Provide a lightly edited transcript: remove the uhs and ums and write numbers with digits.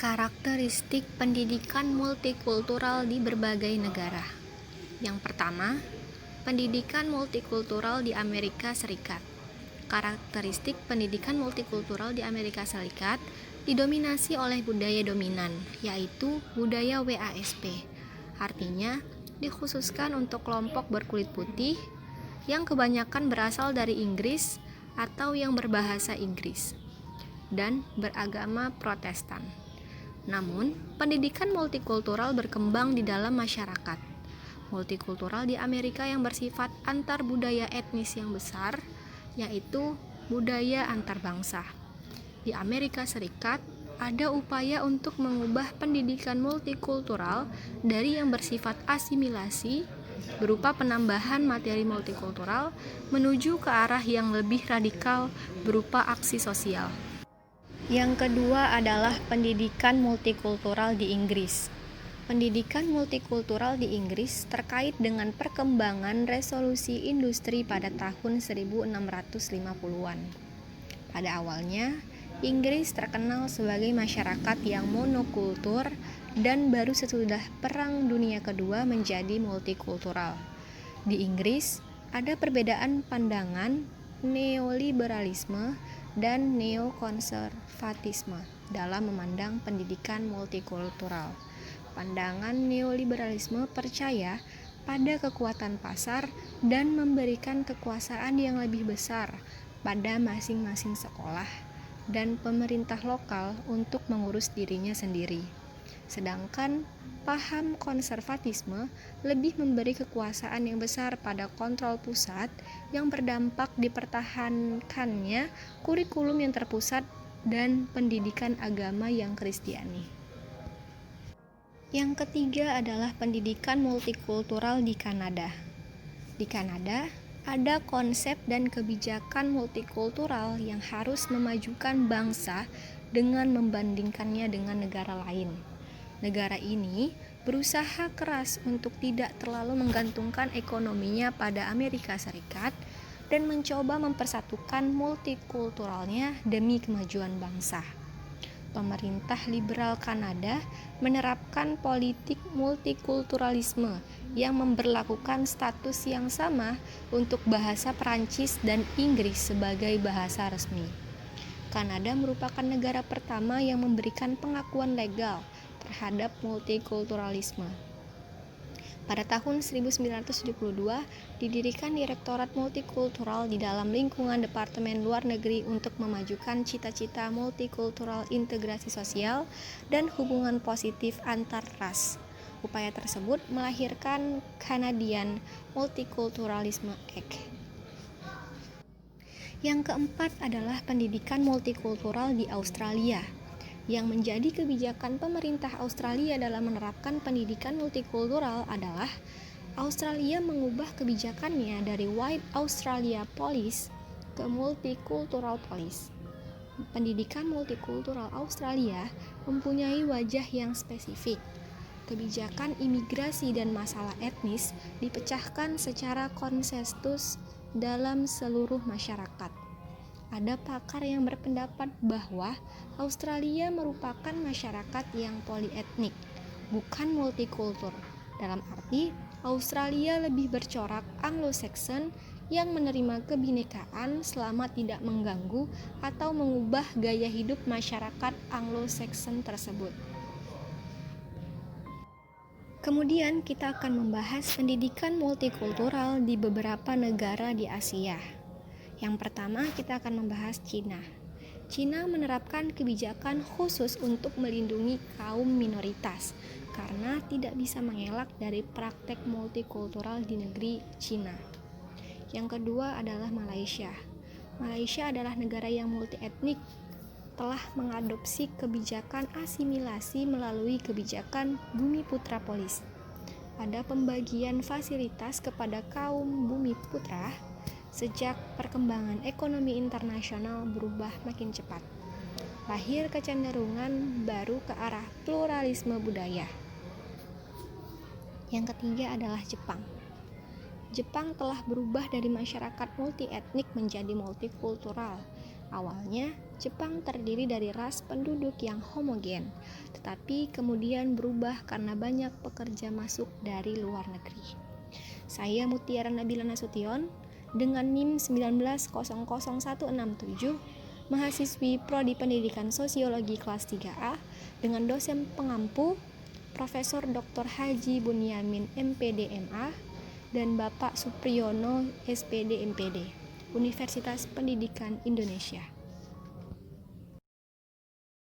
Karakteristik pendidikan multikultural di berbagai negara. Yang pertama, pendidikan multikultural di Amerika Serikat. Karakteristik pendidikan multikultural di Amerika Serikat didominasi oleh budaya dominan, yaitu budaya WASP. Artinya, dikhususkan untuk kelompok berkulit putih yang kebanyakan berasal dari Inggris atau yang berbahasa Inggris dan beragama Protestan. Namun, pendidikan multikultural berkembang di dalam masyarakat. Multikultural di Amerika yang bersifat antar budaya etnis yang besar, yaitu budaya antar bangsa. Di Amerika Serikat, ada upaya untuk mengubah pendidikan multikultural dari yang bersifat asimilasi berupa penambahan materi multikultural menuju ke arah yang lebih radikal berupa aksi sosial. Yang kedua adalah pendidikan multikultural di Inggris. Pendidikan multikultural di Inggris terkait dengan perkembangan resolusi industri pada tahun 1650-an. Pada awalnya, Inggris terkenal sebagai masyarakat yang monokultur dan baru sesudah Perang Dunia Kedua menjadi multikultural. Di Inggris, ada perbedaan pandangan neoliberalisme dan neokonservatisme dalam memandang pendidikan multikultural. Pandangan neoliberalisme percaya pada kekuatan pasar dan memberikan kekuasaan yang lebih besar pada masing-masing sekolah dan pemerintah lokal untuk mengurus dirinya sendiri. Sedangkan paham konservatisme lebih memberi kekuasaan yang besar pada kontrol pusat yang berdampak dipertahankannya kurikulum yang terpusat dan pendidikan agama yang Kristiani. Yang ketiga adalah pendidikan multikultural di Kanada. Di Kanada, ada konsep dan kebijakan multikultural yang harus memajukan bangsa dengan membandingkannya dengan negara lain. Negara ini berusaha keras untuk tidak terlalu menggantungkan ekonominya pada Amerika Serikat dan mencoba mempersatukan multikulturalnya demi kemajuan bangsa. Pemerintah liberal Kanada menerapkan politik multikulturalisme yang memberlakukan status yang sama untuk bahasa Perancis dan Inggris sebagai bahasa resmi. Kanada merupakan negara pertama yang memberikan pengakuan legal terhadap multikulturalisme. Pada tahun 1972, didirikan Direktorat Multikultural di dalam lingkungan Departemen Luar Negeri untuk memajukan cita-cita multikultural integrasi sosial dan hubungan positif antar ras. Upaya tersebut melahirkan Canadian Multiculturalism Act. Yang keempat adalah pendidikan multikultural di Australia. Yang menjadi kebijakan pemerintah Australia dalam menerapkan pendidikan multikultural adalah Australia mengubah kebijakannya dari White Australia Policy ke Multicultural Policy. Pendidikan multikultural Australia mempunyai wajah yang spesifik. Kebijakan imigrasi dan masalah etnis dipecahkan secara konsensus dalam seluruh masyarakat. Ada pakar yang berpendapat bahwa Australia merupakan masyarakat yang polietnik, bukan multikultur. Dalam arti, Australia lebih bercorak Anglo-Saxon yang menerima kebinekaan selama tidak mengganggu atau mengubah gaya hidup masyarakat Anglo-Saxon tersebut. Kemudian kita akan membahas pendidikan multikultural di beberapa negara di Asia. Yang pertama, kita akan membahas Cina. Cina menerapkan kebijakan khusus untuk melindungi kaum minoritas karena tidak bisa mengelak dari praktek multikultural di negeri Cina. Yang kedua adalah Malaysia. Malaysia adalah negara yang multietnik, telah mengadopsi kebijakan asimilasi melalui kebijakan Bumiputra Policy. Ada pembagian fasilitas kepada kaum Bumiputra sejak perkembangan ekonomi internasional berubah makin cepat. Lahir kecenderungan baru ke arah pluralisme budaya. Yang ketiga adalah Jepang. Jepang telah berubah dari masyarakat multietnik menjadi multikultural. Awalnya, Jepang terdiri dari ras penduduk yang homogen, tetapi kemudian berubah karena banyak pekerja masuk dari luar negeri. Saya Mutiara Nabila Nasution dengan NIM 19000167, mahasiswi Prodi Pendidikan Sosiologi kelas 3A dengan dosen pengampu Profesor Dr. Haji Bunyamin MPD MA dan Bapak Supriyono SPD MPD, Universitas Pendidikan Indonesia.